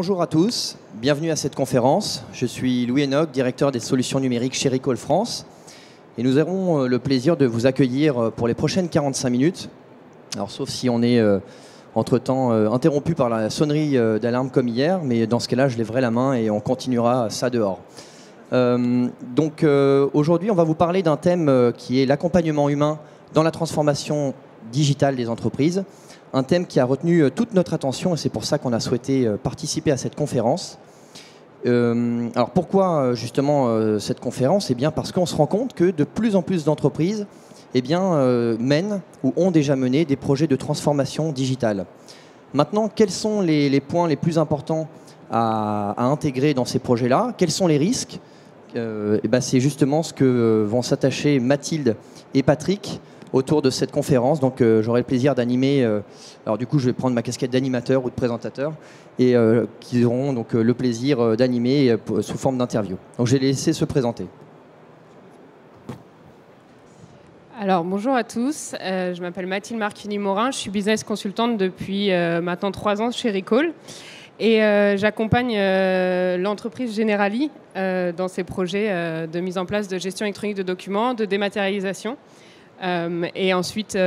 Bonjour à tous, bienvenue à cette conférence. Je suis Louis Enoch, directeur des solutions numériques chez Recall France. Et nous aurons le plaisir de vous accueillir pour les prochaines 45 minutes. Alors, sauf si on est entre-temps interrompu par la sonnerie d'alarme comme hier, mais dans ce cas-là, je lèverai la main et on continuera ça dehors. Aujourd'hui, on va vous parler d'un thème qui est l'accompagnement humain dans la transformation digitale des entreprises. Un thème qui a retenu toute notre attention et c'est pour ça qu'on a souhaité participer à cette conférence. Alors pourquoi justement cette conférence ? Eh bien parce qu'on se rend compte que de plus en plus d'entreprises mènent ou ont déjà mené des projets de transformation digitale. Maintenant, quels sont les points les plus importants à intégrer dans ces projets-là ? Quels sont les risques ? C'est justement ce que vont s'attacher Mathilde et Patrick autour de cette conférence. Donc j'aurai le plaisir d'animer, alors du coup je vais prendre ma casquette d'animateur ou de présentateur, et qu'ils auront donc le plaisir d'animer sous forme d'interview. Donc je vais les laisser se présenter. Alors bonjour à tous, je m'appelle Mathilde Marchini-Morin, je suis business consultante depuis maintenant 3 ans chez Recall. Et j'accompagne l'entreprise Generali dans ses projets de mise en place de gestion électronique de documents, de dématérialisation. Et ensuite,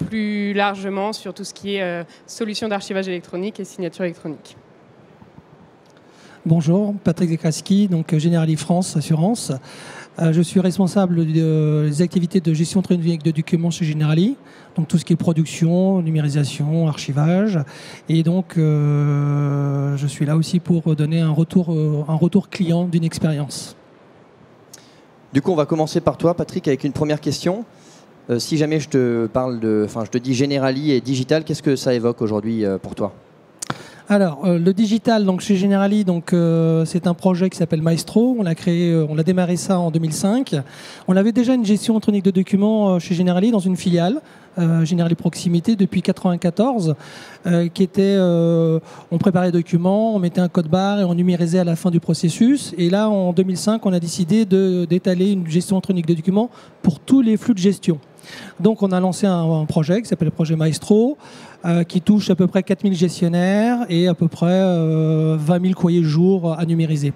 plus largement, sur tout ce qui est solutions d'archivage électronique et signature électronique. Bonjour, Patrick Zekraski, donc Generali France Assurance. Je suis responsable des activités de gestion électronique de documents chez Generali, donc tout ce qui est production, numérisation, archivage. Et donc, je suis là aussi pour donner un retour client d'une expérience. Du coup, on va commencer par toi, Patrick, avec une première question. Si jamais je te dis Generali et digital, qu'est-ce que ça évoque aujourd'hui pour toi ? Alors, le digital, donc chez Generali, c'est un projet qui s'appelle Maestro. On a démarré ça en 2005. On avait déjà une gestion électronique de documents chez Generali dans une filiale, Generali Proximité, depuis 1994, qui était, on préparait les documents, on mettait un code barre et on numérisait à la fin du processus. Et là, en 2005, on a décidé d'étaler une gestion électronique de documents pour tous les flux de gestion. Donc, on a lancé un projet qui s'appelle le projet Maestro, qui touche à peu près 4000 gestionnaires et à peu près 20 000 courriers jour à numériser.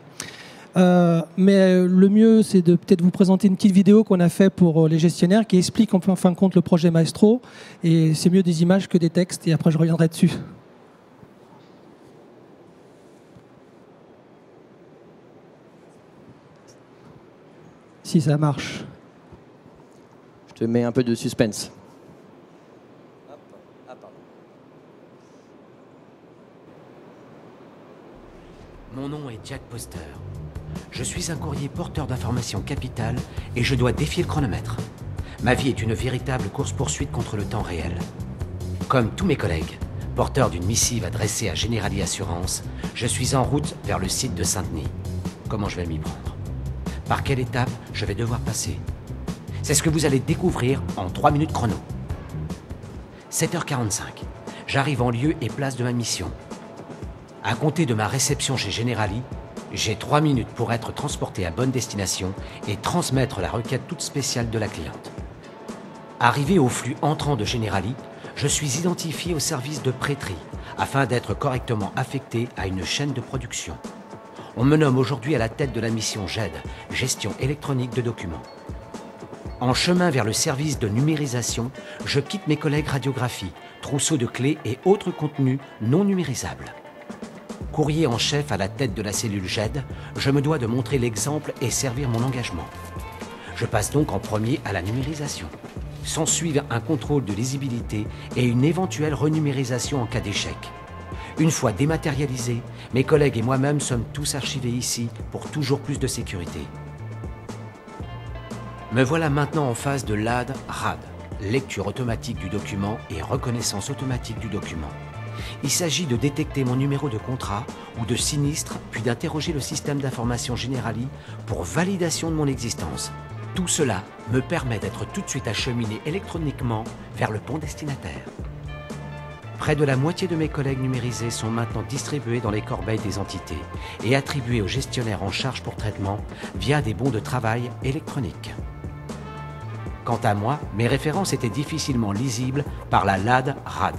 Mais le mieux, c'est de peut-être vous présenter une petite vidéo qu'on a fait pour les gestionnaires qui explique en fin de compte le projet Maestro. Et c'est mieux des images que des textes. Et après, je reviendrai dessus. Si ça marche. Je te mets un peu de suspense. Mon nom est Jack Poster. Je suis un courrier porteur d'informations capitales et je dois défier le chronomètre. Ma vie est une véritable course-poursuite contre le temps réel. Comme tous mes collègues, porteur d'une missive adressée à Generali Assurance, je suis en route vers le site de Saint-Denis. Comment je vais m'y prendre ? Par quelle étape je vais devoir passer ? C'est ce que vous allez découvrir en 3 minutes chrono. 7h45. J'arrive en lieu et place de ma mission. À compter de ma réception chez Generali, j'ai 3 minutes pour être transporté à bonne destination et transmettre la requête toute spéciale de la cliente. Arrivé au flux entrant de Generali, je suis identifié au service de prêterie afin d'être correctement affecté à une chaîne de production. On me nomme aujourd'hui à la tête de la mission GED, gestion électronique de documents. En chemin vers le service de numérisation, je quitte mes collègues radiographie, trousseaux de clés et autres contenus non numérisables. Courrier en chef à la tête de la cellule GED, je me dois de montrer l'exemple et servir mon engagement. Je passe donc en premier à la numérisation. S'ensuivent un contrôle de lisibilité et une éventuelle renumérisation en cas d'échec. Une fois dématérialisés, mes collègues et moi-même sommes tous archivés ici pour toujours plus de sécurité. Me voilà maintenant en phase de LAD-RAD, lecture automatique du document et reconnaissance automatique du document. Il s'agit de détecter mon numéro de contrat ou de sinistre, puis d'interroger le système d'information Generali pour validation de mon existence. Tout cela me permet d'être tout de suite acheminé électroniquement vers le bon destinataire. Près de la moitié de mes collègues numérisés sont maintenant distribués dans les corbeilles des entités et attribués aux gestionnaires en charge pour traitement via des bons de travail électroniques. Quant à moi, mes références étaient difficilement lisibles par la LAD-RAD.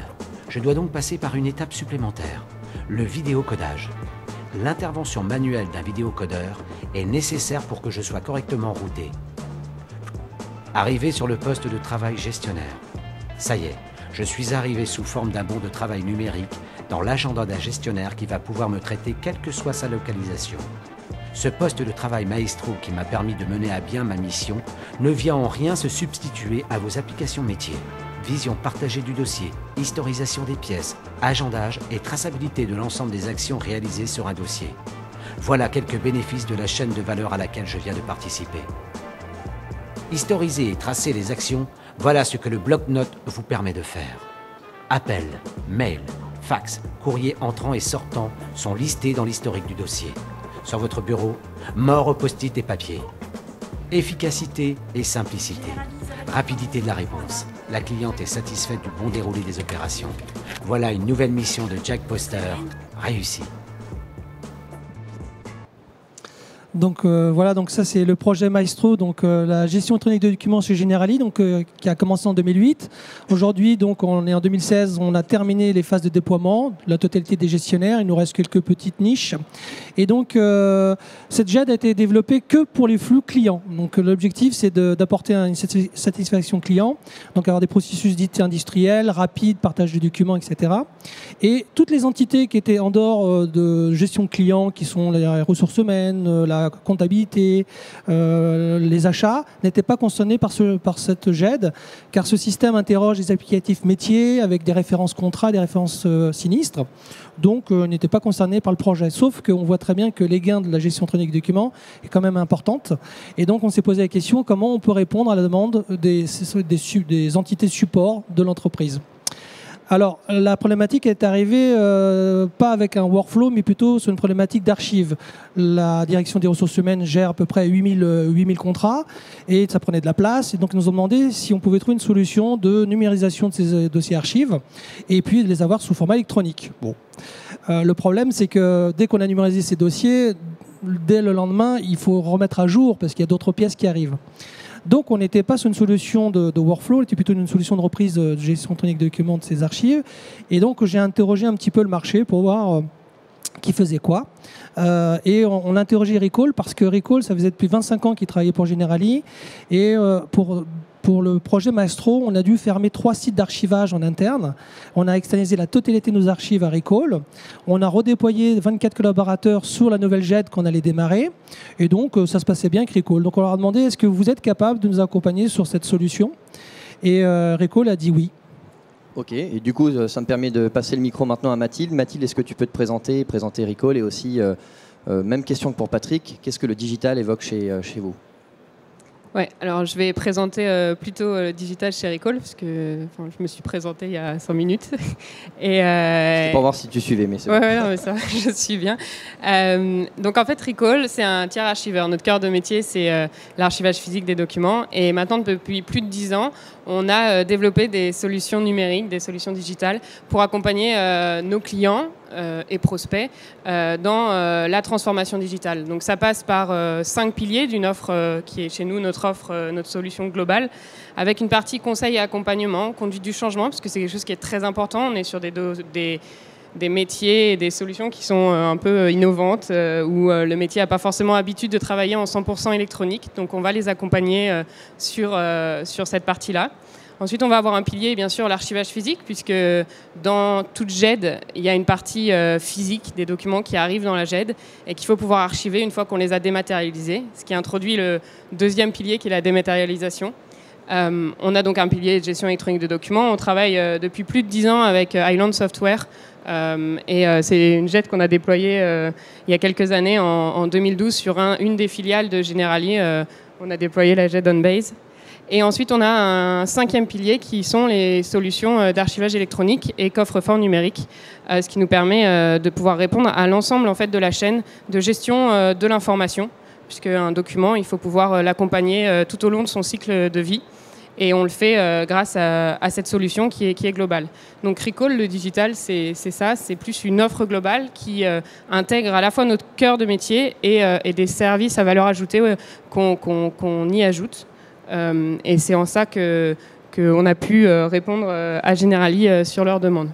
Je dois donc passer par une étape supplémentaire, le vidéocodage. l'intervention manuelle d'un vidéocodeur est nécessaire pour que je sois correctement routé. Arrivé sur le poste de travail gestionnaire. Ça y est, je suis arrivé sous forme d'un bon de travail numérique dans l'agenda d'un gestionnaire qui va pouvoir me traiter quelle que soit sa localisation. Ce poste de travail Maestro qui m'a permis de mener à bien ma mission ne vient en rien se substituer à vos applications métiers. Vision partagée du dossier, historisation des pièces, agendage et traçabilité de l'ensemble des actions réalisées sur un dossier. Voilà quelques bénéfices de la chaîne de valeur à laquelle je viens de participer. Historiser et tracer les actions, voilà ce que le bloc-notes vous permet de faire. Appels, mails, fax, courriers entrants et sortants sont listés dans l'historique du dossier. Sur votre bureau, mort aux post-it et papier. Efficacité et simplicité. Rapidité de la réponse. La cliente est satisfaite du bon déroulé des opérations. Voilà une nouvelle mission de Jack Poster réussie. Donc voilà, donc ça c'est le projet Maestro, donc la gestion électronique de documents chez Generali, donc qui a commencé en 2008. Aujourd'hui, donc on est en 2016, on a terminé les phases de déploiement, la totalité des gestionnaires. Il nous reste quelques petites niches. Et donc cette GED a été développée que pour les flux clients. Donc l'objectif c'est d'apporter une satisfaction client, donc avoir des processus dits industriels, rapides, partage de documents, etc. Et toutes les entités qui étaient en dehors de gestion client, qui sont les ressources humaines, la comptabilité, les achats, n'étaient pas concernés par cette GED, car ce système interroge les applicatifs métiers avec des références contrats, des références sinistres, donc n'étaient pas concernés par le projet. Sauf qu'on voit très bien que les gains de la gestion électronique de documents est quand même importante. Et donc on s'est posé la question comment on peut répondre à la demande des entités support de l'entreprise. Alors, la problématique est arrivée pas avec un workflow, mais plutôt sur une problématique d'archives. La direction des ressources humaines gère à peu près 8000 contrats et ça prenait de la place. Et donc, ils nous ont demandé si on pouvait trouver une solution de numérisation de ces dossiers archives et puis de les avoir sous format électronique. Bon. Le problème, c'est que dès qu'on a numérisé ces dossiers, dès le lendemain, il faut remettre à jour parce qu'il y a d'autres pièces qui arrivent. Donc, on n'était pas sur une solution de workflow, on était plutôt une solution de reprise de gestion électronique de documents de ces archives. Et donc, j'ai interrogé un petit peu le marché pour voir qui faisait quoi. Et on a interrogé Recall parce que Recall, ça faisait depuis 25 ans qu'il travaillait pour Generali. Et pour le projet Maestro, on a dû fermer 3 sites d'archivage en interne. On a externalisé la totalité de nos archives à Recall. On a redéployé 24 collaborateurs sur la nouvelle GED qu'on allait démarrer. Et donc, ça se passait bien avec Recall. Donc, on leur a demandé, est-ce que vous êtes capable de nous accompagner sur cette solution? Et Recall a dit oui. Ok, et du coup, ça me permet de passer le micro maintenant à Mathilde. Mathilde, est-ce que tu peux te présenter Recall et aussi, même question que pour Patrick, qu'est-ce que le digital évoque chez vous? Ouais, alors je vais présenter plutôt le digital chez Recall, parce que je me suis présentée il y a 5 minutes. C'est pour voir si tu suivais, mais c'est bon. Ouais, non, mais ça, je suis bien. Donc en fait, Recall, c'est un tiers archiveur. Notre cœur de métier, c'est l'archivage physique des documents. Et maintenant, depuis plus de 10 ans, on a développé des solutions numériques, des solutions digitales pour accompagner nos clients et prospects dans la transformation digitale. Donc ça passe par 5 piliers d'une offre qui est chez nous notre offre, notre solution globale, avec une partie conseil et accompagnement, conduite du changement, parce que c'est quelque chose qui est très important. On est sur des métiers et des solutions qui sont un peu innovantes, où le métier n'a pas forcément l'habitude de travailler en 100% électronique. Donc on va les accompagner sur cette partie-là. Ensuite, on va avoir un pilier, bien sûr, l'archivage physique, puisque dans toute GED, il y a une partie physique des documents qui arrivent dans la GED et qu'il faut pouvoir archiver une fois qu'on les a dématérialisés, ce qui introduit le deuxième pilier qui est la dématérialisation. On a donc un pilier de gestion électronique de documents. On travaille depuis plus de 10 ans avec Island Software et c'est une GED qu'on a déployée il y a quelques années, en 2012, sur une des filiales de Generali. On a déployé la GED OnBase. Et ensuite, on a un 5e pilier qui sont les solutions d'archivage électronique et coffre-fort numérique, ce qui nous permet de pouvoir répondre à l'ensemble en fait, de la chaîne de gestion de l'information, puisque un document, il faut pouvoir l'accompagner tout au long de son cycle de vie. Et on le fait grâce à cette solution qui est globale. Donc Recall, le digital, c'est ça, c'est plus une offre globale qui intègre à la fois notre cœur de métier et des services à valeur ajoutée qu'on y ajoute. Et c'est en ça qu'on a pu répondre à Generali sur leurs demandes.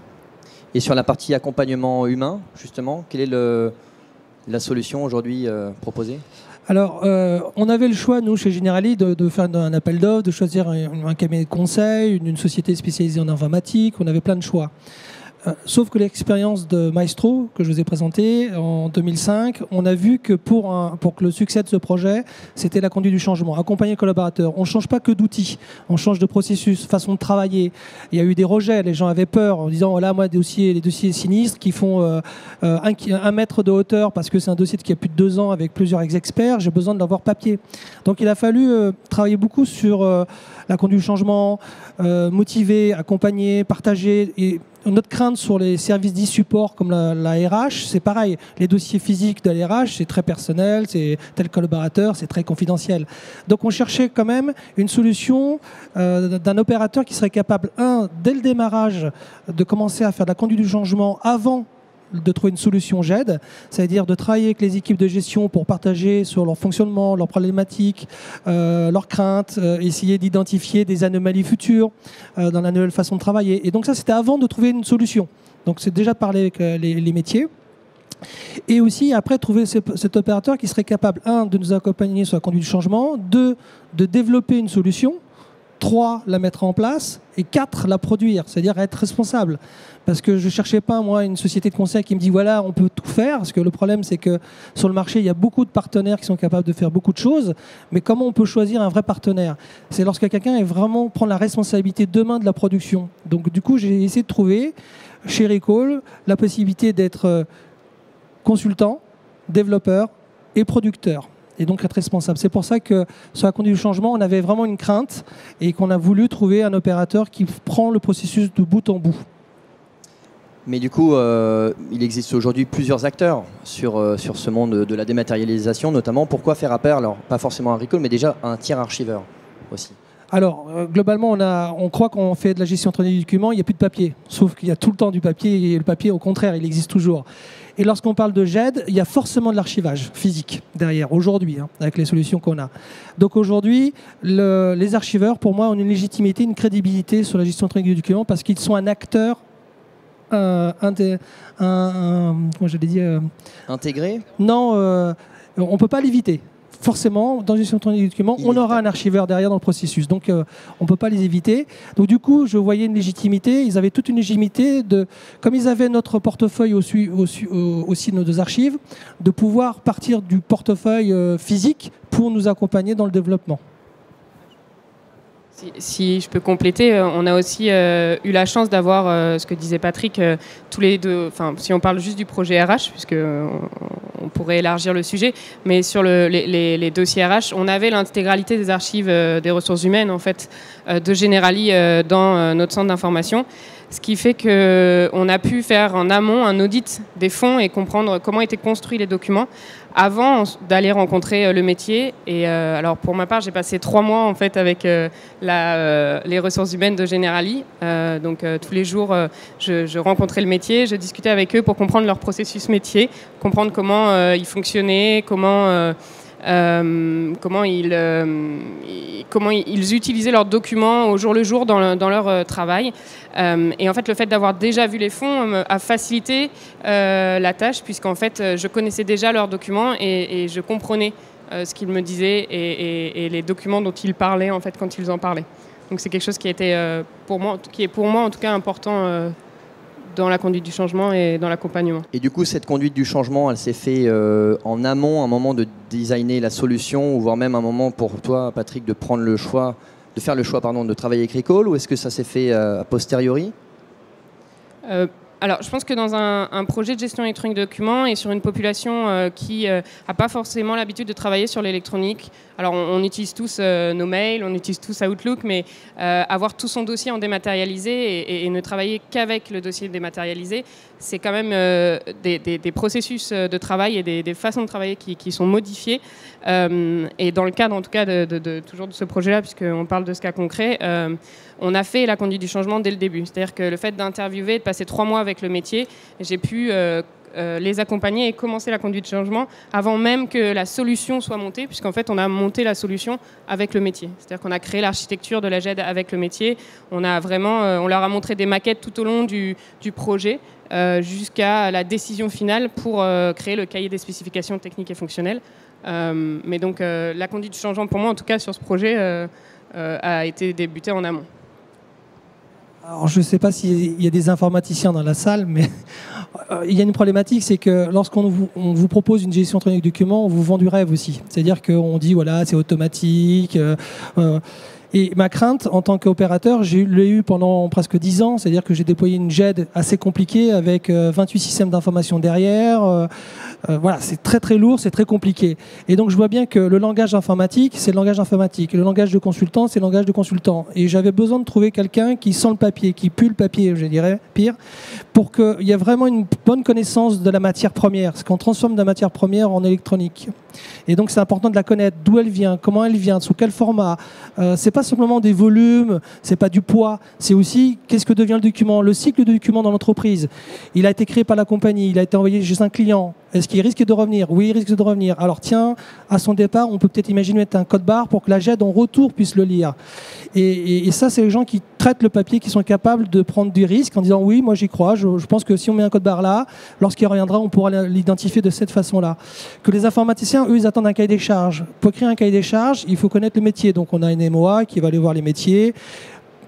Et sur la partie accompagnement humain, justement, quel est la solution aujourd'hui proposée? Alors, on avait le choix, nous, chez Generali, de faire un appel d'offres, de choisir un cabinet de conseil, une société spécialisée en informatique. On avait plein de choix. Sauf que l'expérience de Maestro, que je vous ai présentée en 2005, on a vu que pour que le succès de ce projet, c'était la conduite du changement, accompagner les collaborateurs. On ne change pas que d'outils, on change de processus, façon de travailler. Il y a eu des rejets, les gens avaient peur en disant, voilà, moi, les dossiers sinistres qui font 1 mètre de hauteur parce que c'est un dossier qui a plus de 2 ans avec plusieurs experts, j'ai besoin de l'avoir papier. Donc il a fallu travailler beaucoup sur la conduite du changement, motiver, accompagner, partager. Et notre crainte sur les services d'e-support comme la RH, c'est pareil. Les dossiers physiques de la RH, c'est très personnel, c'est tel collaborateur, c'est très confidentiel. Donc on cherchait quand même une solution d'un opérateur qui serait capable, dès le démarrage, de commencer à faire de la conduite du changement avant de trouver une solution GED, c'est-à-dire de travailler avec les équipes de gestion pour partager sur leur fonctionnement, leurs problématiques, leurs craintes, essayer d'identifier des anomalies futures dans la nouvelle façon de travailler. Et donc ça, c'était avant de trouver une solution. Donc c'est déjà de parler avec les métiers. Et aussi, après, trouver cet opérateur qui serait capable, de nous accompagner sur la conduite du changement, 2, de développer une solution, 3, la mettre en place, et 4, la produire, c'est-à-dire être responsable. Parce que je ne cherchais pas, moi, une société de conseil qui me dit, voilà, on peut tout faire, parce que le problème, c'est que sur le marché, il y a beaucoup de partenaires qui sont capables de faire beaucoup de choses, mais comment on peut choisir un vrai partenaire? C'est lorsque quelqu'un est vraiment prend la responsabilité demain de la production. Donc, du coup, j'ai essayé de trouver, chez Recall, la possibilité d'être consultant, développeur et producteur. Et donc être responsable. C'est pour ça que sur la conduite du changement, on avait vraiment une crainte et qu'on a voulu trouver un opérateur qui prend le processus de bout en bout. Mais du coup, il existe aujourd'hui plusieurs acteurs sur ce monde de la dématérialisation, notamment. Pourquoi faire appel, alors pas forcément à Recall, mais déjà à un tiers archiveur aussi? Alors, globalement, on croit qu'on fait de la gestion électronique du document, il n'y a plus de papier. Sauf qu'il y a tout le temps du papier, et le papier, au contraire, il existe toujours. Et lorsqu'on parle de GED, il y a forcément de l'archivage physique derrière, aujourd'hui, avec les solutions qu'on a. Donc aujourd'hui, les archiveurs, pour moi, ont une légitimité, une crédibilité sur la gestion électronique du document parce qu'ils sont un acteur intégré? Non, on ne peut pas l'éviter. Forcément, dans la gestion électronique du document, on aura un archiveur derrière dans le processus. Donc, on ne peut pas les éviter. Donc, du coup, je voyais une légitimité. Ils avaient toute une légitimité, comme ils avaient notre portefeuille aussi nos 2 archives, de pouvoir partir du portefeuille physique pour nous accompagner dans le développement. Si je peux compléter, on a aussi eu la chance d'avoir, ce que disait Patrick, tous les deux, si on parle juste du projet RH, puisque on pourrait élargir le sujet, mais sur les dossiers RH, on avait l'intégralité des archives des ressources humaines en fait, de Generali dans notre centre d'information. Ce qui fait qu'on a pu faire en amont un audit des fonds et comprendre comment étaient construits les documents avant d'aller rencontrer le métier. Et alors pour ma part, j'ai passé 3 mois en fait avec les ressources humaines de Generali. Donc tous les jours, je rencontrais le métier, je discutais avec eux pour comprendre leur processus métier, comprendre comment ils fonctionnaient, comment ils utilisaient leurs documents au jour le jour dans leur travail. Et en fait, le fait d'avoir déjà vu les fonds a facilité la tâche, puisqu'en fait, je connaissais déjà leurs documents et je comprenais ce qu'ils me disaient et les documents dont ils parlaient en fait, quand ils en parlaient. Donc c'est quelque chose qui est pour moi en tout cas important dans la conduite du changement et dans l'accompagnement. Et du coup, cette conduite du changement, elle s'est faite en amont, un moment de designer la solution, ou voire même un moment pour toi, Patrick, de faire le choix, de travailler avec Recall, ou est-ce que ça s'est fait a posteriori? Alors, je pense que dans un projet de gestion électronique de documents et sur une population qui n'a pas forcément l'habitude de travailler sur l'électronique, alors on utilise tous nos mails, on utilise tous Outlook, mais avoir tout son dossier en dématérialisé et ne travailler qu'avec le dossier dématérialisé, c'est quand même des processus de travail et des façons de travailler qui sont modifiées. Et dans le cadre, en tout cas, toujours de ce projet-là, puisqu'on parle de ce cas concret, on a fait la conduite du changement dès le début. C'est-à-dire que le fait d'interviewer, de passer 3 mois avec le métier, j'ai pu les accompagner et commencer la conduite de changement avant même que la solution soit montée, puisqu'en fait on a monté la solution avec le métier. C'est-à-dire qu'on a créé l'architecture de la GED avec le métier. On leur a montré des maquettes tout au long du projet jusqu'à la décision finale pour créer le cahier des spécifications techniques et fonctionnelles. Mais donc la conduite du changement pour moi, en tout cas sur ce projet, a été débutée en amont. Alors, je ne sais pas s'il y a des informaticiens dans la salle, mais il y a une problématique, c'est que lorsqu'on vous propose une gestion électronique de documents, on vous vend du rêve aussi. C'est-à-dire qu'on dit, voilà, c'est automatique. Et ma crainte, en tant qu'opérateur, je l'ai eu pendant presque 10 ans, c'est-à-dire que j'ai déployé une GED assez compliquée avec 28 systèmes d'information derrière. Voilà, c'est très très lourd, c'est très compliqué. Et donc je vois bien que le langage informatique, c'est le langage informatique. Le langage de consultant, c'est le langage de consultant. Et j'avais besoin de trouver quelqu'un qui sent le papier, qui pue le papier, je dirais, pire, pour qu'il y ait vraiment une bonne connaissance de la matière première. Parce qu'on transforme de la matière première en électronique. Et donc c'est important de la connaître, d'où elle vient, comment elle vient, sous quel format. C'est pas simplement des volumes, c'est pas du poids, c'est aussi qu'est-ce que devient le document, le cycle de document dans l'entreprise. Il a été créé par la compagnie, il a été envoyé chez un client. Est-ce qu'il risque de revenir? Oui, il risque de revenir. Alors tiens, à son départ, on peut peut-être imaginer mettre un code barre pour que la GED en retour puisse le lire. Et ça, c'est les gens qui traitent le papier, qui sont capables de prendre du risque en disant oui, moi j'y crois, je pense que si on met un code barre là, lorsqu'il reviendra, on pourra l'identifier de cette façon-là. Que les informaticiens, eux, ils attendent un cahier des charges. Pour créer un cahier des charges, il faut connaître le métier. Donc on a une MOA qui va aller voir les métiers,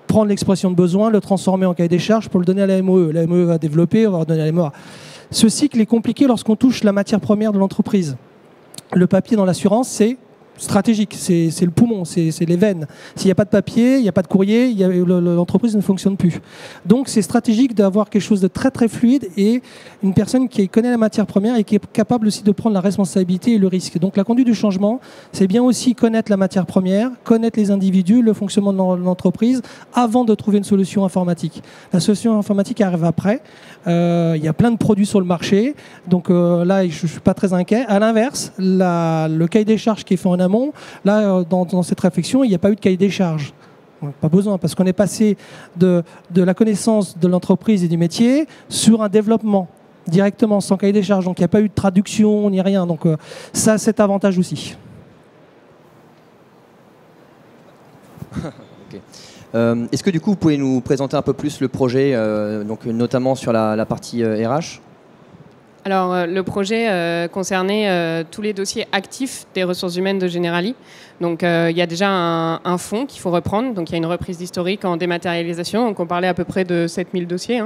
prendre l'expression de besoin, le transformer en cahier des charges pour le donner à la MOE. La MOE va développer, on va redonner à la MOA. Ce cycle est compliqué lorsqu'on touche la matière première de l'entreprise. Le papier dans l'assurance, c'est stratégique, c'est le poumon, c'est les veines. S'il n'y a pas de papier, il n'y a pas de courrier, l'entreprise ne fonctionne plus. Donc c'est stratégique d'avoir quelque chose de très très fluide et une personne qui connaît la matière première et qui est capable aussi de prendre la responsabilité et le risque. Donc la conduite du changement, c'est bien aussi connaître la matière première, connaître les individus, le fonctionnement de l'entreprise avant de trouver une solution informatique. La solution informatique arrive après. Il y a plein de produits sur le marché, donc là je ne suis pas très inquiet. À l'inverse, le cahier des charges qui est fait en amont, là dans cette réflexion, il n'y a pas eu de cahier des charges. Pas besoin, parce qu'on est passé de la connaissance de l'entreprise et du métier sur un développement directement, sans cahier des charges. Donc il n'y a pas eu de traduction ni rien. Donc ça, c'est avantage aussi. Okay. Est-ce que du coup vous pouvez nous présenter un peu plus le projet, donc notamment sur la partie RH? Alors le projet concernait tous les dossiers actifs des ressources humaines de Generali. Donc il y a déjà un fonds qu'il faut reprendre. Donc il y a une reprise d'historique en dématérialisation. Donc on parlait à peu près de 7000 dossiers.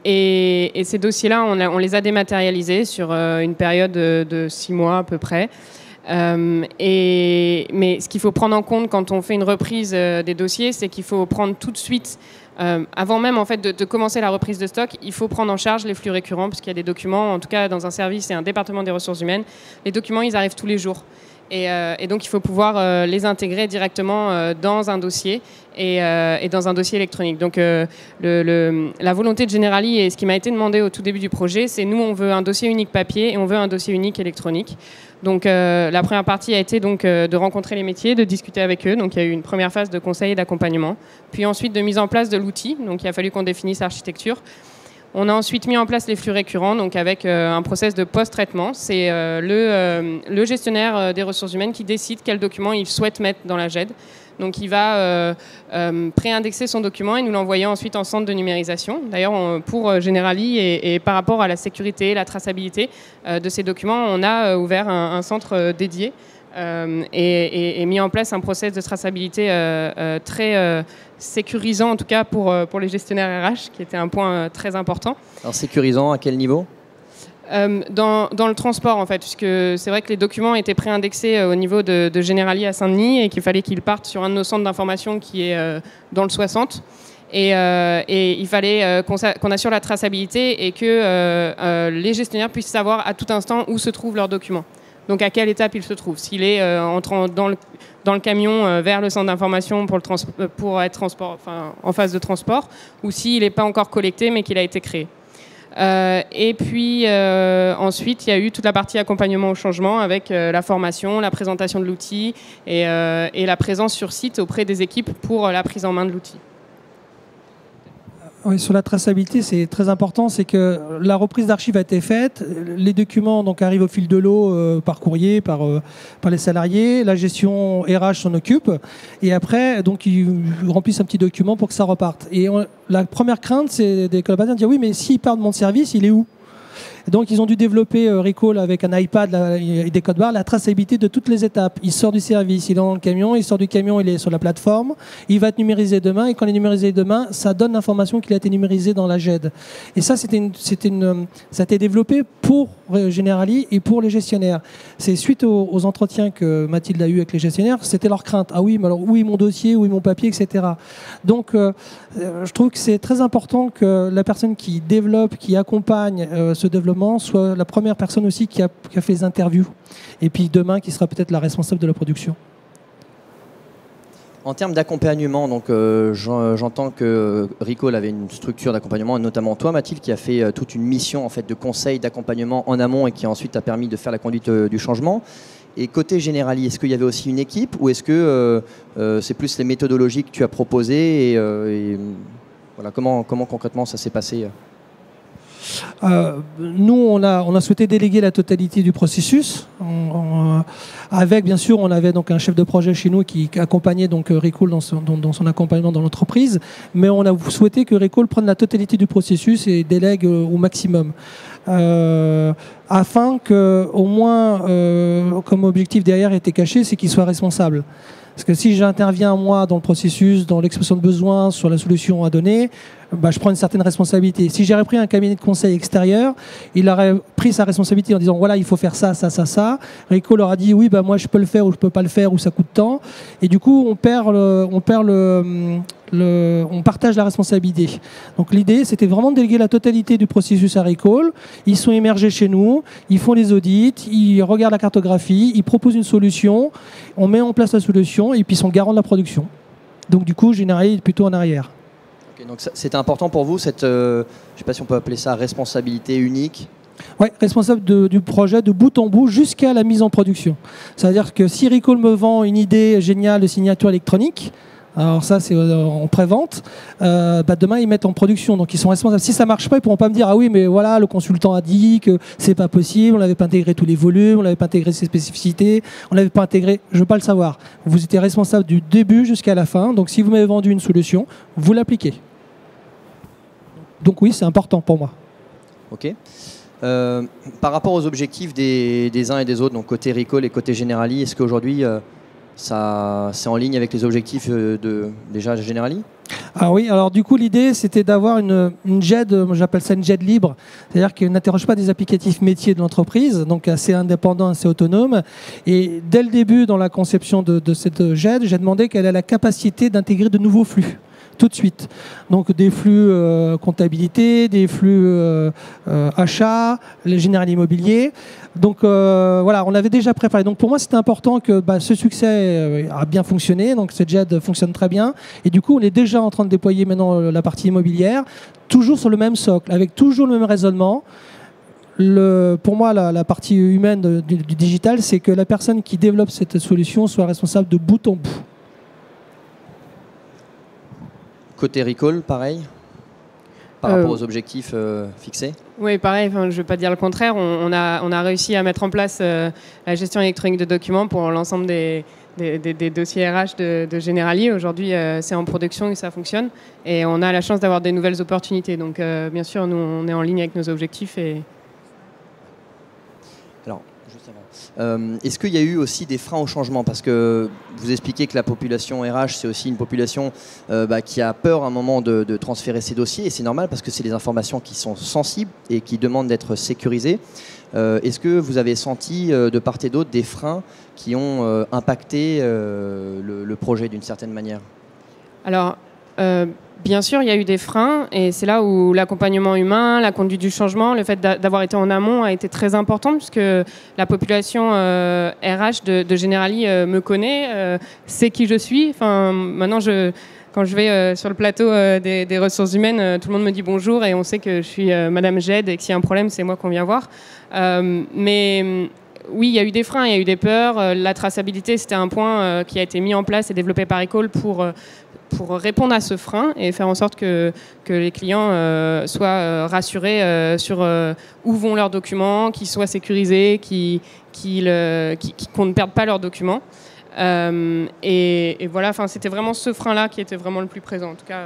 Et ces dossiers-là, on les a dématérialisés sur une période de 6 mois à peu près. Mais ce qu'il faut prendre en compte quand on fait une reprise des dossiers, c'est qu'il faut prendre tout de suite, avant même en fait de commencer la reprise de stock, il faut prendre en charge les flux récurrents, parce qu'il y a des documents, en tout cas dans un service et un département des ressources humaines, les documents ils arrivent tous les jours. Et donc il faut pouvoir les intégrer directement dans un dossier et dans un dossier électronique. Donc la volonté de Generali et ce qui m'a été demandé au tout début du projet, c'est nous on veut un dossier unique papier et on veut un dossier unique électronique. Donc la première partie a été donc de rencontrer les métiers, de discuter avec eux. Donc il y a eu une première phase de conseil et d'accompagnement, puis ensuite de mise en place de l'outil. Donc il a fallu qu'on définisse l'architecture. On a ensuite mis en place les flux récurrents, donc avec un process de post-traitement. C'est le gestionnaire des ressources humaines qui décide quel document il souhaite mettre dans la GED. Donc il va préindexer son document et nous l'envoyer ensuite en centre de numérisation. D'ailleurs, pour Generali et par rapport à la sécurité, la traçabilité de ces documents, on a ouvert un centre dédié et mis en place un process de traçabilité très sécurisant, en tout cas pour les gestionnaires RH, qui était un point très important. Alors sécurisant, à quel niveau ? Dans le transport, en fait, puisque c'est vrai que les documents étaient préindexés au niveau de Generali à Saint-Denis et qu'il fallait qu'ils partent sur un de nos centres d'information qui est dans le 60. Et il fallait qu'on assure la traçabilité et que les gestionnaires puissent savoir à tout instant où se trouvent leurs documents. Donc à quelle étape il se trouve. S'il est entrant dans le camion vers le centre d'information pour être en phase de transport, ou s'il n'est pas encore collecté mais qu'il a été créé. Et puis ensuite, il y a eu toute la partie accompagnement au changement avec la formation, la présentation de l'outil et la présence sur site auprès des équipes pour la prise en main de l'outil. Oui, sur la traçabilité, c'est très important, c'est que la reprise d'archives a été faite, les documents donc arrivent au fil de l'eau par courrier, par les salariés, la gestion RH s'en occupe, et après donc ils remplissent un petit document pour que ça reparte. Et la première crainte, c'est des collaborateurs de dire oui, mais s'il part de mon service, il est où ? Donc ils ont dû développer Recall avec un iPad et des codes barres, la traçabilité de toutes les étapes. Il sort du service, il est dans le camion, il sort du camion, il est sur la plateforme, il va être numérisé demain, et quand il est numérisé demain, ça donne l'information qu'il a été numérisé dans la GED. Et ça, ça a été développé pour Generali et pour les gestionnaires. C'est suite aux entretiens que Mathilde a eu avec les gestionnaires, c'était leur crainte. Ah oui, mais alors où est mon dossier, où est mon papier, etc. Donc je trouve que c'est très important que la personne qui développe, qui accompagne ce développement soit la première personne aussi qui a fait les interviews. Et puis demain, qui sera peut-être la responsable de la production. En termes d'accompagnement, donc j'entends que Recall avait une structure d'accompagnement, et notamment toi, Mathilde, qui a fait toute une mission en fait de conseil, d'accompagnement en amont et qui ensuite a permis de faire la conduite du changement. Et côté Generali, est-ce qu'il y avait aussi une équipe ou est-ce que c'est plus les méthodologies que tu as proposées et voilà, comment concrètement ça s'est passé? Nous, on a souhaité déléguer la totalité du processus. Avec, bien sûr, on avait donc un chef de projet chez nous qui accompagnait donc Recall dans son accompagnement dans l'entreprise. Mais on a souhaité que Recall prenne la totalité du processus et délègue au maximum. Afin que, au moins, comme objectif derrière était caché, c'est qu'il soit responsable. Parce que si j'interviens moi dans le processus, dans l'expression de besoin, sur la solution à donner, je prends une certaine responsabilité. Si j'aurais pris un cabinet de conseil extérieur, il aurait pris sa responsabilité en disant voilà, il faut faire ça, ça, ça, ça. Recall leur a dit oui, moi je peux le faire ou je peux pas le faire ou ça coûte tant. Et du coup, on partage la responsabilité. Donc l'idée, c'était vraiment de déléguer la totalité du processus à Recall. Ils sont émergés chez nous, ils font les audits, ils regardent la cartographie, ils proposent une solution, on met en place la solution et puis ils sont garants de la production. Donc du coup, Generali est plutôt en arrière. Okay, donc c'était important pour vous, cette, je ne sais pas si on peut appeler ça responsabilité unique? Oui, responsable du projet de bout en bout jusqu'à la mise en production. C'est-à-dire que si Recall me vend une idée géniale de signature électronique, alors ça c'est en pré-vente, demain ils mettent en production, donc ils sont responsables. Si ça marche pas, ils pourront pas me dire ah oui mais voilà le consultant a dit que c'est pas possible, on n'avait pas intégré tous les volumes, on n'avait pas intégré ses spécificités, on n'avait pas intégré, je veux pas le savoir. Vous étiez responsable du début jusqu'à la fin, donc si vous m'avez vendu une solution, vous l'appliquez. Donc oui, c'est important pour moi. Ok. Par rapport aux objectifs des uns et des autres, donc côté Recall et côté Generali, est-ce qu'aujourd'hui ça c'est en ligne avec les objectifs déjà Generali? Ah oui, alors du coup l'idée c'était d'avoir une GED, j'appelle ça une GED libre, c'est-à-dire qu'elle n'interroge pas des applicatifs métiers de l'entreprise, donc assez indépendant, assez autonome. Et dès le début dans la conception de cette GED, j'ai demandé qu'elle ait la capacité d'intégrer de nouveaux flux. Tout de suite. Donc des flux comptabilité, des flux achats, les Generali immobilier. Donc voilà, on l'avait déjà préparé. Donc pour moi, c'était important que ce succès a bien fonctionné. Donc cette GED fonctionne très bien. Et du coup, on est déjà en train de déployer maintenant la partie immobilière, toujours sur le même socle, avec toujours le même raisonnement. Pour moi, la partie humaine du digital, c'est que la personne qui développe cette solution soit responsable de bout en bout. Côté Recall, pareil, par rapport aux objectifs fixés? Oui, pareil, je ne vais pas dire le contraire. On a réussi à mettre en place la gestion électronique de documents pour l'ensemble des dossiers RH de Generali. Aujourd'hui, c'est en production et ça fonctionne. Et on a la chance d'avoir des nouvelles opportunités. Donc, bien sûr, nous, on est en ligne avec nos objectifs. Alors, juste avant, est-ce qu'il y a eu aussi des freins au changement? Parce que vous expliquez que la population RH, c'est aussi une population qui a peur à un moment de transférer ses dossiers. Et c'est normal parce que c'est des informations qui sont sensibles et qui demandent d'être sécurisées. Est-ce que vous avez senti de part et d'autre des freins qui ont impacté le projet d'une certaine manière? Alors, bien sûr, il y a eu des freins et c'est là où l'accompagnement humain, la conduite du changement, le fait d'avoir été en amont a été très important puisque la population RH de Generali me connaît, sait qui je suis. Enfin, maintenant, quand je vais sur le plateau des ressources humaines, tout le monde me dit bonjour et on sait que je suis Madame GED et que s'il y a un problème, c'est moi qu'on vient voir. Mais oui, il y a eu des freins, il y a eu des peurs. La traçabilité, c'était un point qui a été mis en place et développé par Recall pour pour répondre à ce frein et faire en sorte que les clients soient rassurés sur où vont leurs documents, qu'ils soient sécurisés, qu'on ne perde pas leurs documents. Et voilà, c'était vraiment ce frein-là qui était vraiment le plus présent, en tout cas.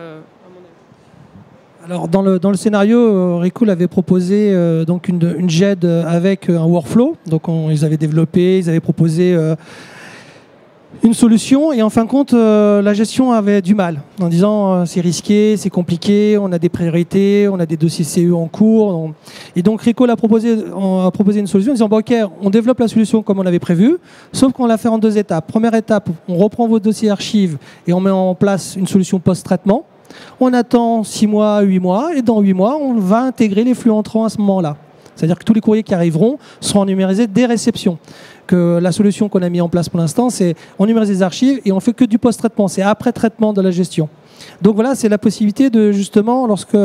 Alors dans le scénario, Recool avait proposé donc une GED avec un workflow. Donc ils avaient développé, ils avaient proposé une solution, et en fin de compte, la gestion avait du mal en disant c'est risqué, c'est compliqué, on a des priorités, on a des dossiers CE en cours. Et donc Recool a proposé une solution en disant bon, ok, on développe la solution comme on avait prévu, sauf qu'on l'a fait en 2 étapes. Première étape, on reprend vos dossiers archives et on met en place une solution post-traitement. On attend 6 mois, 8 mois, et dans 8 mois, on va intégrer les flux entrants à ce moment-là. C'est-à-dire que tous les courriers qui arriveront seront numérisés dès réception. Que la solution qu'on a mis en place pour l'instant, c'est on numérise les archives et on fait que du post-traitement. C'est après traitement de la gestion. Donc voilà, c'est la possibilité de justement, lorsque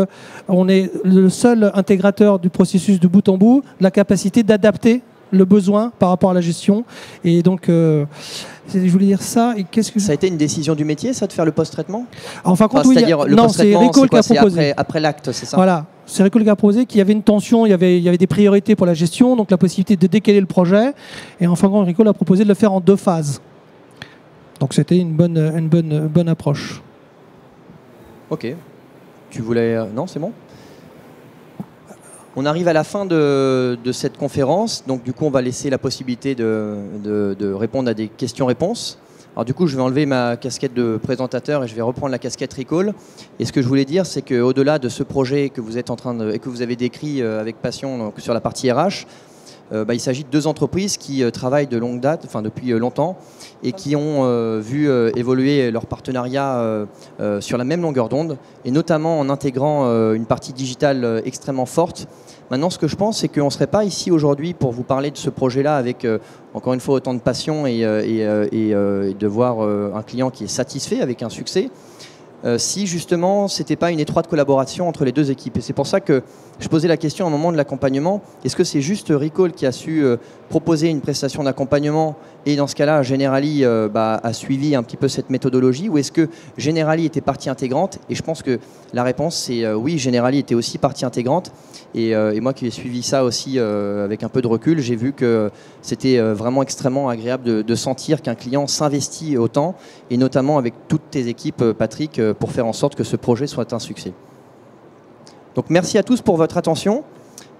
on est le seul intégrateur du processus de bout en bout, la capacité d'adapter le besoin par rapport à la gestion. Et donc, je voulais dire ça. Et qu'est-ce que ça a été une décision du métier, ça, de faire le post-traitement? Enfin, c'est-à-dire le post-traitement, c'est Recool qui a proposé. Après l'acte, c'est ça? Voilà, c'est Recool qui a proposé qu'il y avait une tension, il y avait des priorités pour la gestion, donc la possibilité de décaler le projet. Et enfin, Recool a proposé de le faire en 2 phases. Donc c'était une bonne approche. Ok. Tu voulais... Non, c'est bon? On arrive à la fin de cette conférence, donc du coup on va laisser la possibilité de répondre à des questions-réponses. Alors du coup je vais enlever ma casquette de présentateur et je vais reprendre la casquette Recool. Et ce que je voulais dire, c'est qu'au-delà de ce projet que vous êtes en train et que vous avez décrit avec passion donc, sur la partie RH, il s'agit de 2 entreprises qui travaillent de longue date, depuis longtemps, et qui ont vu évoluer leur partenariat sur la même longueur d'onde, et notamment en intégrant une partie digitale extrêmement forte. Maintenant, ce que je pense, c'est qu'on ne serait pas ici aujourd'hui pour vous parler de ce projet-là avec, encore une fois, autant de passion et de voir un client qui est satisfait avec un succès, si justement c'était pas une étroite collaboration entre les 2 équipes. Et c'est pour ça que je posais la question au moment de l'accompagnement, est-ce que c'est juste Recool qui a su proposer une prestation d'accompagnement et dans ce cas-là Generali a suivi un petit peu cette méthodologie, ou est-ce que Generali était partie intégrante? Et je pense que la réponse c'est oui, Generali était aussi partie intégrante, et moi qui ai suivi ça aussi avec un peu de recul, j'ai vu que c'était vraiment extrêmement agréable de sentir qu'un client s'investit autant, et notamment avec toutes tes équipes, Patrick, pour faire en sorte que ce projet soit un succès. Donc merci à tous pour votre attention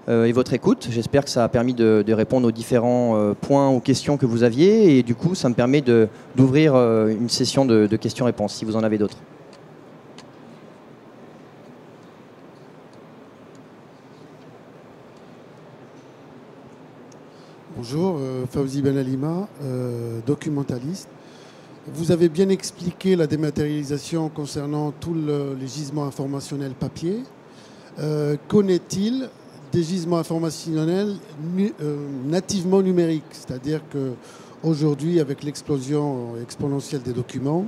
et votre écoute. J'espère que ça a permis de répondre aux différents points ou questions que vous aviez, et du coup ça me permet d'ouvrir une session de questions-réponses si vous en avez d'autres. Bonjour, Fawzi Ben Alima, documentaliste. Vous avez bien expliqué la dématérialisation concernant tous les gisements informationnels papier. Qu'en est-il des gisements informationnels nativement numériques? C'est-à-dire qu'aujourd'hui, avec l'explosion exponentielle des documents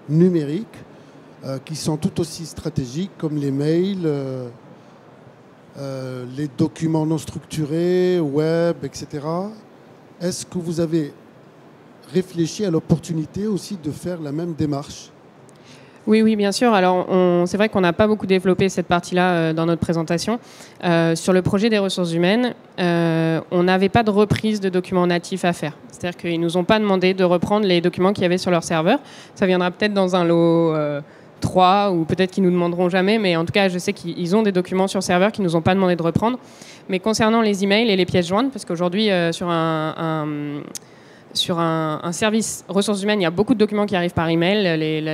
numériques, qui sont tout aussi stratégiques comme les mails, les documents non structurés, web, etc. Est-ce que vous avez réfléchi à l'opportunité aussi de faire la même démarche? Oui, bien sûr. Alors, c'est vrai qu'on n'a pas beaucoup développé cette partie-là dans notre présentation. Sur le projet des ressources humaines, on n'avait pas de reprise de documents natifs à faire. C'est-à-dire qu'ils ne nous ont pas demandé de reprendre les documents qu'il y avait sur leur serveur. Ça viendra peut-être dans un lot 3, ou peut-être qu'ils ne nous demanderont jamais, mais en tout cas, je sais qu'ils ont des documents sur serveur qu'ils ne nous ont pas demandé de reprendre. Mais concernant les emails et les pièces jointes, parce qu'aujourd'hui, sur un service ressources humaines, il y a beaucoup de documents qui arrivent par email.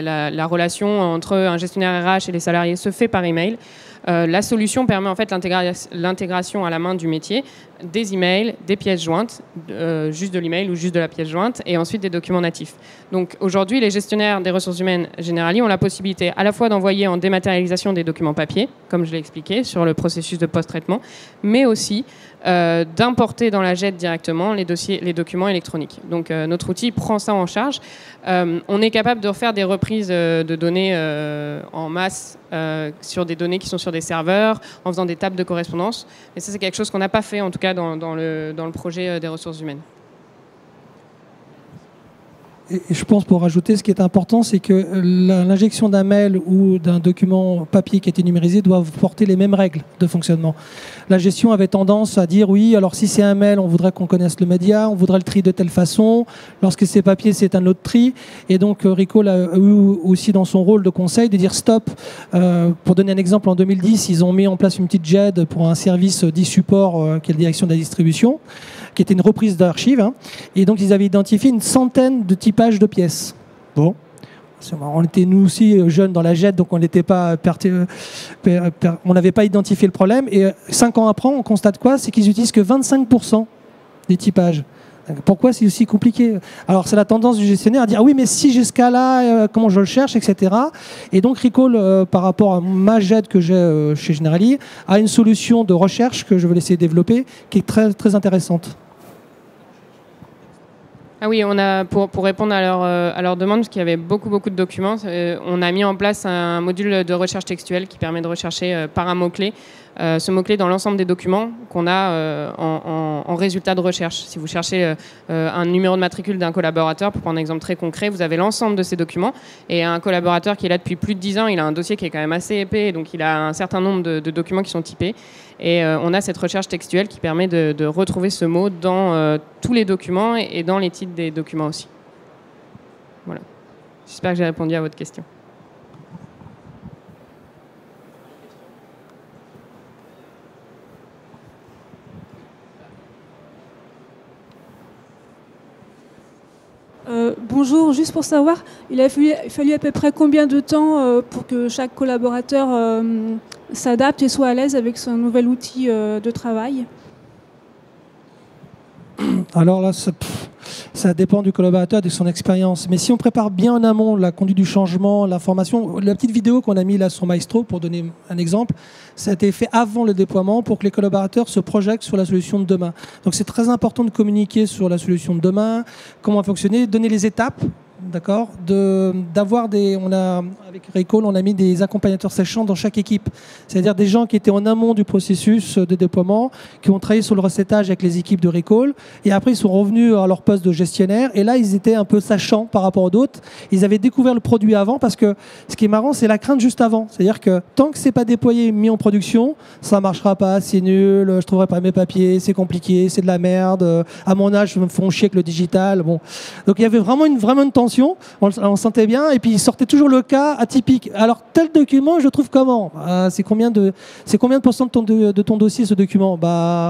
La relation entre un gestionnaire RH et les salariés se fait par email. La solution permet en fait l'intégration à la main du métier des emails, des pièces jointes, juste de l'email ou juste de la pièce jointe, et ensuite des documents natifs. Donc aujourd'hui, les gestionnaires des ressources humaines Generali ont la possibilité à la fois d'envoyer en dématérialisation des documents papier, comme je l'ai expliqué, sur le processus de post-traitement, mais aussi d'importer dans la GED directement les documents électroniques. Donc notre outil prend ça en charge. On est capable de refaire des reprises de données en masse sur des données qui sont sur des serveurs, en faisant des tables de correspondance. Et ça, c'est quelque chose qu'on n'a pas fait, en tout cas, dans le projet des ressources humaines. et je pense pour rajouter, ce qui est important, c'est que l'injection d'un mail ou d'un document papier qui a été numérisé doit porter les mêmes règles de fonctionnement. La gestion avait tendance à dire oui, alors si c'est un mail, on voudrait qu'on connaisse le média, on voudrait le tri de telle façon. Lorsque c'est papier, c'est un autre tri. Et donc Recall a eu aussi dans son rôle de conseil de dire stop. Pour donner un exemple, en 2010, ils ont mis en place une petite JED pour un service d'e-support qui est la direction de la distribution, qui était une reprise d'archives. Hein. Et donc, ils avaient identifié une centaine de typages de pièces. Bon. On était nous aussi jeunes dans la JED, donc on n'était pas on n'avait pas identifié le problème. Et 5 ans après, on constate quoi? C'est qu'ils utilisent que 25% des typages. Pourquoi c'est aussi compliqué? Alors c'est la tendance du gestionnaire à dire ah oui mais si j'ai ce cas-là, comment je le cherche, etc. Et donc Recall, par rapport à ma JED que j'ai chez Generali, a une solution de recherche que je vais laisser développer qui est très, très intéressante. Ah oui, on a, pour répondre à leur demande, parce qu'il y avait beaucoup de documents, on a mis en place un module de recherche textuelle qui permet de rechercher par un mot-clé, ce mot-clé dans l'ensemble des documents qu'on a en résultat de recherche. Si vous cherchez un numéro de matricule d'un collaborateur, pour prendre un exemple très concret, vous avez l'ensemble de ces documents, et un collaborateur qui est là depuis plus de 10 ans, il a un dossier qui est quand même assez épais, donc il a un certain nombre de documents qui sont typés. Et on a cette recherche textuelle qui permet de retrouver ce mot dans tous les documents et dans les titres des documents aussi. Voilà. J'espère que j'ai répondu à votre question. Bonjour, juste pour savoir, il a fallu à peu près combien de temps pour que chaque collaborateur s'adapte et soit à l'aise avec son nouvel outil de travail? Alors là, ça dépend du collaborateur et de son expérience. Mais si on prépare bien en amont la conduite du changement, la formation, la petite vidéo qu'on a mis là sur Maestro, pour donner un exemple, ça a été fait avant le déploiement pour que les collaborateurs se projettent sur la solution de demain. Donc c'est très important de communiquer sur la solution de demain, comment fonctionner, donner les étapes. D'accord, d'avoir avec Recall, on a mis des accompagnateurs sachants dans chaque équipe. C'est-à-dire des gens qui étaient en amont du processus de déploiement, qui ont travaillé sur le recettage avec les équipes de Recall, et après ils sont revenus à leur poste de gestionnaire, et là ils étaient un peu sachants par rapport aux autres. Ils avaient découvert le produit avant, parce que ce qui est marrant, c'est la crainte juste avant. C'est-à-dire que tant que c'est pas déployé, mis en production, ça marchera pas, c'est nul, je trouverai pas mes papiers, c'est compliqué, c'est de la merde, à mon âge, je me fais chier avec le digital. Bon. Donc il y avait vraiment une tension. On sentait bien, et puis il sortait toujours le cas atypique. Alors tel document, je le trouve comment? C'est combien de pourcents de ton dossier, ce document?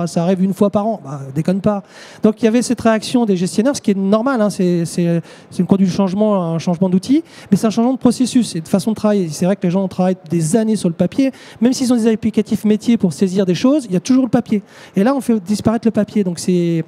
Ça arrive une fois par an. Déconne pas. Donc il y avait cette réaction des gestionnaires, ce qui est normal. Hein, c'est une conduite de changement, un changement d'outil, mais c'est un changement de processus et de façon de travailler. C'est vrai que les gens travaillent des années sur le papier, même s'ils ont des applicatifs métiers pour saisir des choses, il y a toujours le papier. Et là, on fait disparaître le papier. Donc c'est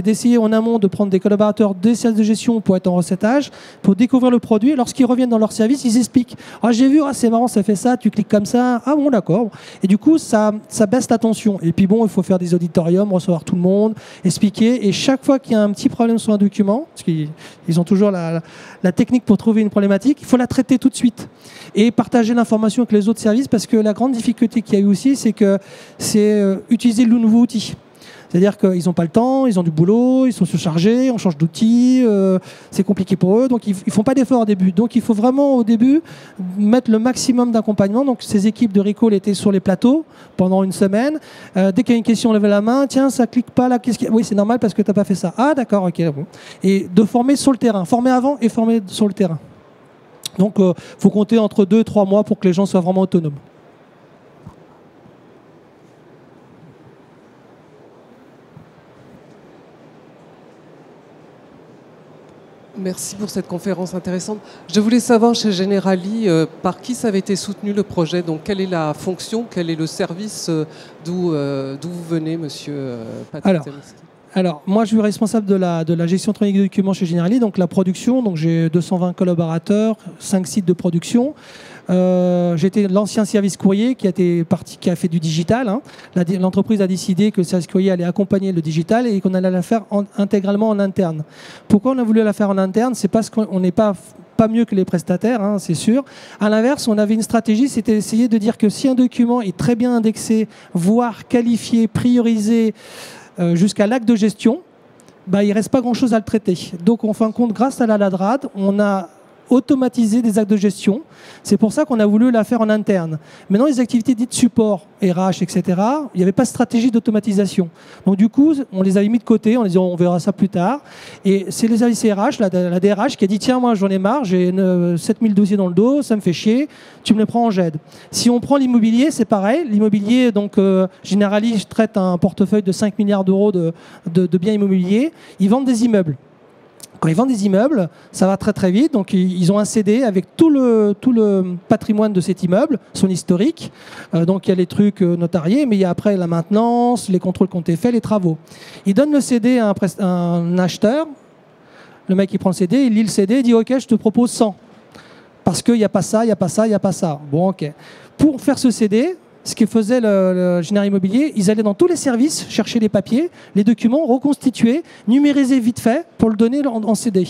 d'essayer en amont de prendre des collaborateurs des services de gestion pour être en recettage, pour découvrir le produit. Lorsqu'ils reviennent dans leur service, ils expliquent. J'ai vu, c'est marrant, ça fait ça, tu cliques comme ça. Ah bon, d'accord. Et du coup, ça baisse la tension. Et puis bon, il faut faire des auditoriums, recevoir tout le monde, expliquer. Et chaque fois qu'il y a un petit problème sur un document, parce qu'ils ont toujours la technique pour trouver une problématique, il faut la traiter tout de suite. Et partager l'information avec les autres services, parce que la grande difficulté qu'il y a eu aussi, c'est utiliser le nouveau outil. C'est-à-dire qu'ils n'ont pas le temps, ils ont du boulot, ils sont surchargés, on change d'outil, c'est compliqué pour eux, donc ils ne font pas d'efforts au début. Donc il faut vraiment au début mettre le maximum d'accompagnement. Donc ces équipes de Recall étaient sur les plateaux pendant une semaine. Dès qu'il y a une question, on lève la main, tiens, ça ne clique pas là, oui, c'est normal parce que tu n'as pas fait ça. Ah d'accord, ok. Bon. Et de former sur le terrain, former avant et former sur le terrain. Donc il faut compter entre 2 et 3 mois pour que les gens soient vraiment autonomes. Merci pour cette conférence intéressante. Je voulais savoir chez Generali par qui ça avait été soutenu le projet. Donc quelle est la fonction, quel est le service d'où vous venez, monsieur Patrick Zemski? Alors, moi, je suis responsable de la gestion électronique de documents chez Generali, donc la production. Donc, j'ai 220 collaborateurs, 5 sites de production. J'étais l'ancien service courrier qui a fait du digital. Hein. L'entreprise a décidé que le service courrier allait accompagner le digital et qu'on allait la faire intégralement en interne. Pourquoi on a voulu la faire en interne? C'est parce qu'on n'est pas mieux que les prestataires, hein, c'est sûr. À l'inverse, on avait une stratégie, c'était d'essayer de dire que si un document est très bien indexé, voire qualifié, priorisé, jusqu'à l'acte de gestion, il ne reste pas grand-chose à le traiter. Donc, en fin de compte, grâce à la LADRAD, on a automatiser des actes de gestion. C'est pour ça qu'on a voulu la faire en interne. Maintenant, les activités dites support, RH, etc., il n'y avait pas de stratégie d'automatisation. Donc du coup, on les avait mis de côté en disant on verra ça plus tard. Et c'est les services RH, la DRH, qui a dit tiens, moi j'en ai marre, j'ai 7000 dossiers dans le dos, ça me fait chier, tu me les prends en GED. Si on prend l'immobilier, c'est pareil. L'immobilier, donc Generali traite un portefeuille de 5 milliards d'euros de biens immobiliers. Ils vendent des immeubles. Quand ils vendent des immeubles, ça va très très vite. Donc ils ont un CD avec tout le patrimoine de cet immeuble, son historique. Donc il y a les trucs notariés, mais il y a après la maintenance, les contrôles qui ont été faits, les travaux. Ils donnent le CD à un acheteur. Le mec il prend le CD, il lit le CD, il dit ok, je te propose 100. Parce qu'il n'y a pas ça, il n'y a pas ça, il n'y a pas ça. Bon ok. Pour faire ce CD, ce que faisait le Generali Immobilier, ils allaient dans tous les services chercher les papiers, les documents, reconstituer, numériser vite fait pour le donner en CD.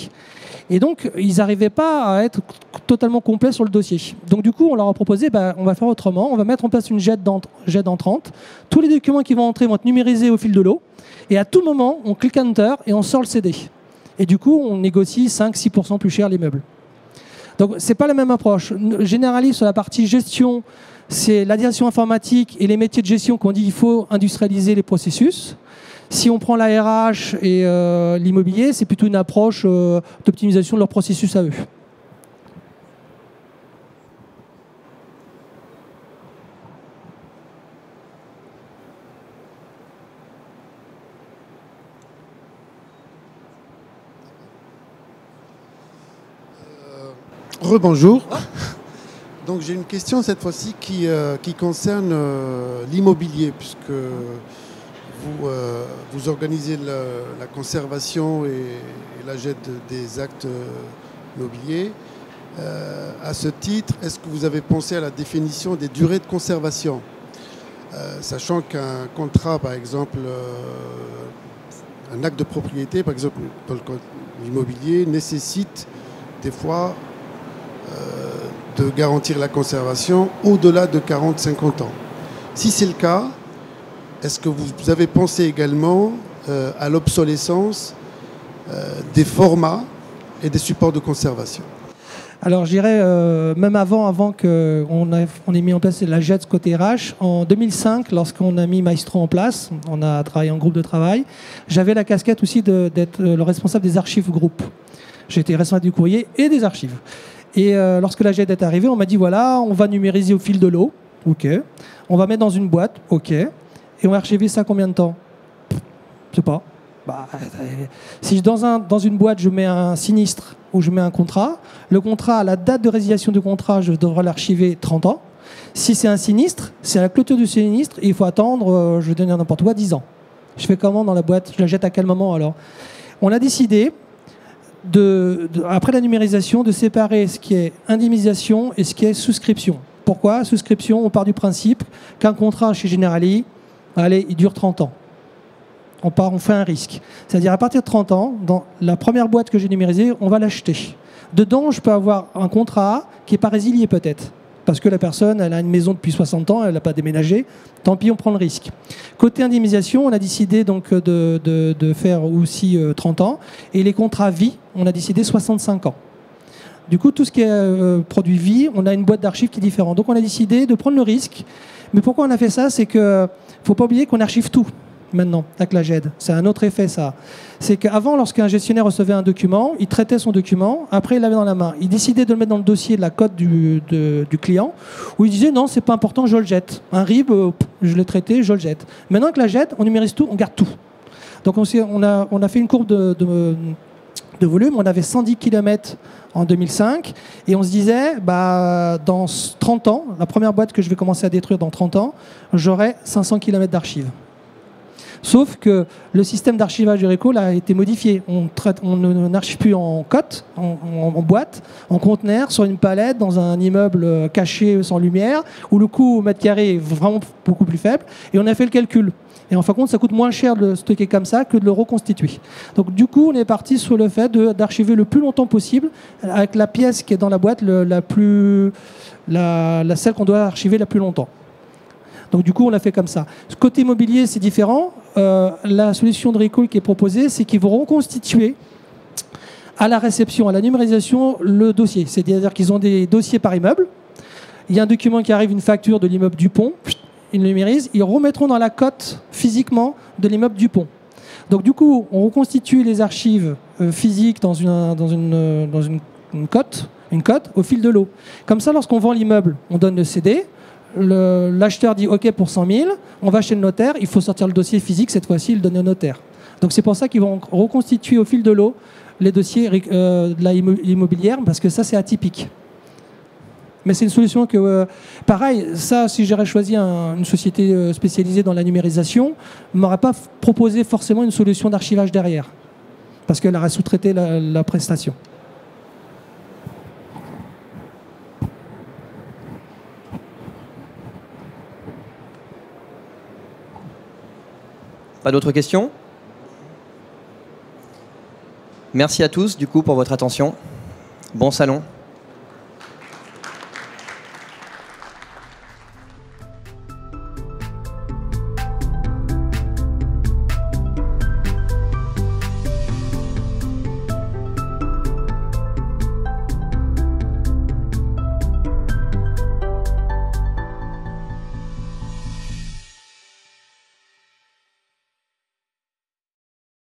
Et donc, ils n'arrivaient pas à être totalement complets sur le dossier. Donc du coup, on leur a proposé, on va faire autrement, on va mettre en place une GED entrante. Tous les documents qui vont entrer vont être numérisés au fil de l'eau. Et à tout moment, on clique Enter et on sort le CD. Et du coup, on négocie 5-6% plus cher les meubles. Donc, ce n'est pas la même approche. Generali, sur la partie gestion, c'est la direction informatique et les métiers de gestion qu'on dit qu'il faut industrialiser les processus. Si on prend la RH et l'immobilier, c'est plutôt une approche d'optimisation de leurs processus à eux. Rebonjour. Donc j'ai une question cette fois-ci qui concerne l'immobilier, puisque vous organisez la conservation et la GED des actes immobiliers. À ce titre, est-ce que vous avez pensé à la définition des durées de conservation, sachant qu'un contrat, par exemple, un acte de propriété, par exemple, dans l'immobilier, nécessite des fois de garantir la conservation au-delà de 40-50 ans. Si c'est le cas, est-ce que vous avez pensé également à l'obsolescence des formats et des supports de conservation? Alors, je dirais, même avant qu'on ait mis en place la GED côté RH, en 2005, lorsqu'on a mis Maestro en place, on a travaillé en groupe de travail, j'avais la casquette aussi d'être le responsable des archives groupe. J'étais responsable du courrier et des archives. Et lorsque la GED est arrivée, on m'a dit voilà, on va numériser au fil de l'eau. Ok. On va mettre dans une boîte. Ok. Et on va archiver ça combien de temps? Je sais pas. Si dans une boîte, je mets un sinistre ou je mets un contrat, le contrat, à la date de résiliation du contrat, je devrais l'archiver 30 ans. Si c'est un sinistre, c'est à la clôture du sinistre et il faut attendre, je vais donner n'importe quoi, 10 ans. Je fais comment dans la boîte? Je la jette à quel moment alors? On a décidé, après la numérisation, de séparer ce qui est indemnisation et ce qui est souscription. Pourquoi? Souscription, on part du principe qu'un contrat chez Generali, allez, il dure 30 ans. On fait un risque. C'est-à-dire à partir de 30 ans, dans la première boîte que j'ai numérisée, on va l'acheter. Dedans, je peux avoir un contrat qui n'est pas résilié peut-être. Parce que la personne, elle a une maison depuis 60 ans, elle n'a pas déménagé. Tant pis, on prend le risque. Côté indemnisation, on a décidé donc de faire aussi 30 ans. Et les contrats vie, on a décidé 65 ans. Du coup, tout ce qui est produit vie, on a une boîte d'archives qui est différente. Donc on a décidé de prendre le risque. Mais pourquoi on a fait ça? C'est qu'il ne faut pas oublier qu'on archive tout maintenant avec la GED. C'est un autre effet, ça. C'est qu'avant, lorsqu'un gestionnaire recevait un document, il traitait son document, après il l'avait dans la main. Il décidait de le mettre dans le dossier de la cote du client, où il disait non, c'est pas important, je le jette. Un RIB, je l'ai traité, je le jette. Maintenant que la GED, on numérise tout, on garde tout. Donc on a fait une courbe de volume, on avait 110 km en 2005, et on se disait, dans 30 ans, la première boîte que je vais commencer à détruire dans 30 ans, j'aurai 500 km d'archives. Sauf que le système d'archivage du RECOL a été modifié. On n'archive plus en cote, en boîte, en conteneur, sur une palette, dans un immeuble caché sans lumière, où le coût au mètre carré est vraiment beaucoup plus faible. Et on a fait le calcul. Et en fin de compte, ça coûte moins cher de le stocker comme ça que de le reconstituer. Donc du coup, on est parti sur le fait d'archiver le plus longtemps possible, avec la pièce qui est dans la boîte, celle qu'on doit archiver la plus longtemps. Donc du coup, on l'a fait comme ça. Côté immobilier, c'est différent. La solution de Recall qui est proposée, c'est qu'ils vont reconstituer à la réception, à la numérisation, le dossier. C'est-à-dire qu'ils ont des dossiers par immeuble. Il y a un document qui arrive, une facture de l'immeuble Dupont. Ils le numérisent. Ils remettront dans la cote physiquement de l'immeuble Dupont. Donc du coup, on reconstitue les archives physiques dans une cote au fil de l'eau. Comme ça, lorsqu'on vend l'immeuble, on donne le CD. L'acheteur dit OK pour 100 000, on va chez le notaire, il faut sortir le dossier physique, cette fois-ci, il le donne au notaire. Donc c'est pour ça qu'ils vont reconstituer au fil de l'eau les dossiers de l'immobilière, parce que ça, c'est atypique. Mais c'est une solution que, pareil, ça, si j'aurais choisi une société spécialisée dans la numérisation, ne m'aurait pas proposé forcément une solution d'archivage derrière, parce qu'elle aurait sous-traité la prestation. Pas d'autres questions? Merci à tous, du coup, pour votre attention. Bon salon.